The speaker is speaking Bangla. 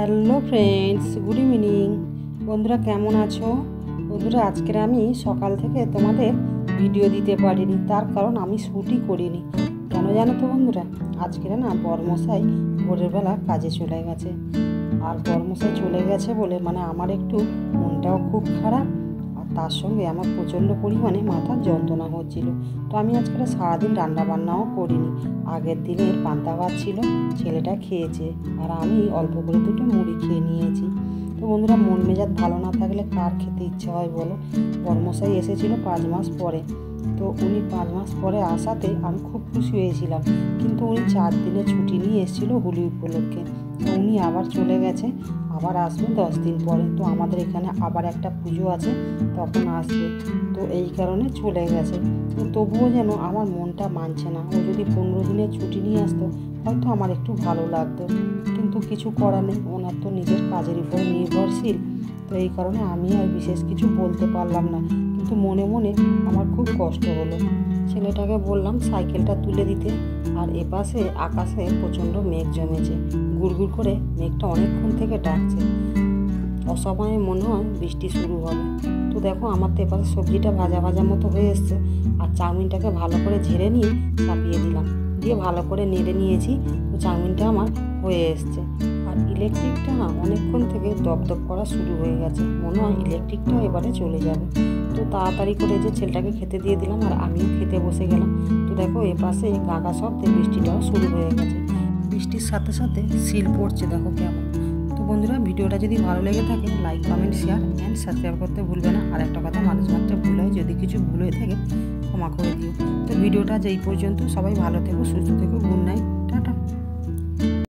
Hello friends, good evening. বন্ধুরা কেমন আছো? বন্ধুরা আজকের আমি সকাল থেকে তোমাদের ভিডিও দিতে পারিনি, তার কারণ আমি শ্যুটই করিনি। কেন জানো তো বন্ধুরা, আজকের না বরমশাই ভোরের বেলা কাজে চলে গেছে। আর বরমশাই চলে গেছে বলে আমার একটু মনটাও খুব খারাপ, আর তার সঙ্গে আমার প্রচণ্ড পরিমাণে মাথার যন্ত্রণা হচ্ছিল। তো আমি আজকে সারাদিন রান্নাবান্নাও করিনি। আগের দিনের পান্তা ভাত ছিল, ছেলেটা খেয়েছে, আর আমি অল্প করে দুটো মুড়ি খেয়ে নিয়েছি। তো বন্ধুরা, মন মেজাজ ভালো না থাকলে কার খেতে ইচ্ছে হয় বলো? বরমশাই এসেছিল 5 মাস পরে। তো উনি 5 মাস পরে আসাতে আমি খুব খুশি হয়েছিলাম, কিন্তু উনি 4 দিনের ছুটি নিয়ে এসেছিলো হোলি উপলক্ষে। তো উনি আবার চলে গেছে, আবার আসবে 10 দিন পরে। তো আমাদের এখানে আবার একটা পুজো আছে, তখন আসবে। তো এই কারণে চলে গেছে। তো তবুও যেন আমার মনটা মানছে না। ও যদি 15 দিনের ছুটি নিয়ে আসতো হয়তো আমার একটু ভালো লাগতো, কিন্তু কিছু করার নেই, ওনার তো নিজের কাজের উপর নির্ভরশীল। তো এই কারণে আমি আর বিশেষ কিছু বলতে পারলাম না, কিন্তু মনে মনে আমার খুব কষ্ট হলো। ছেলেটাকে বললাম সাইকেলটা তুলে দিতে, আর এপাশে আকাশে প্রচণ্ড মেঘ জমেছে, গুড়গুড় করে মেঘটা অনেকক্ষণ থেকে ডাকছে। অসময়ে মনে হয় বৃষ্টি শুরু হবে। তো দেখো, আমার তো এপাশে সবজিটা ভাজা ভাজা মতো হয়ে এসছে, আর চাউমিনটাকে ভালো করে ঝেড়ে নিয়ে চাপিয়ে দিলাম, দিয়ে ভালো করে নেড়ে নিয়েছি। তো চাউমিনটা আমার হয়ে এসছে। আর ইলেকট্রিকটা না অনেকক্ষণ থেকে দপদপ করা শুরু হয়ে গেছে, মনে হয় ইলেকট্রিকটাও এবারে চলে যাবে। তো তাড়াতাড়ি করে যে ছেলেটাকে খেতে দিয়ে দিলাম, আর আমিও খেতে বসে গেলাম। তো দেখো, এপাশে গাগা শব্দে বৃষ্টিটাও শুরু হয়ে গেছে। বৃষ্টির সাথে সাথে শিল পড়ছে, দেখো কেমন। তো বন্ধুরা, ভিডিওটা যদি ভালো লেগে থাকে like, comment, share and subscribe করতে ভুলবে না। আর একটা কথা, মানুষ মাত্র ভুল হয়, যদি কিছু ভুল হয়ে থাকে ক্ষমা করে দিও। তো ভিডিওটা যেই পর্যন্ত, সবাই ভালো থেকো, সুস্থ থেকো, গুড নাইট, টাটা।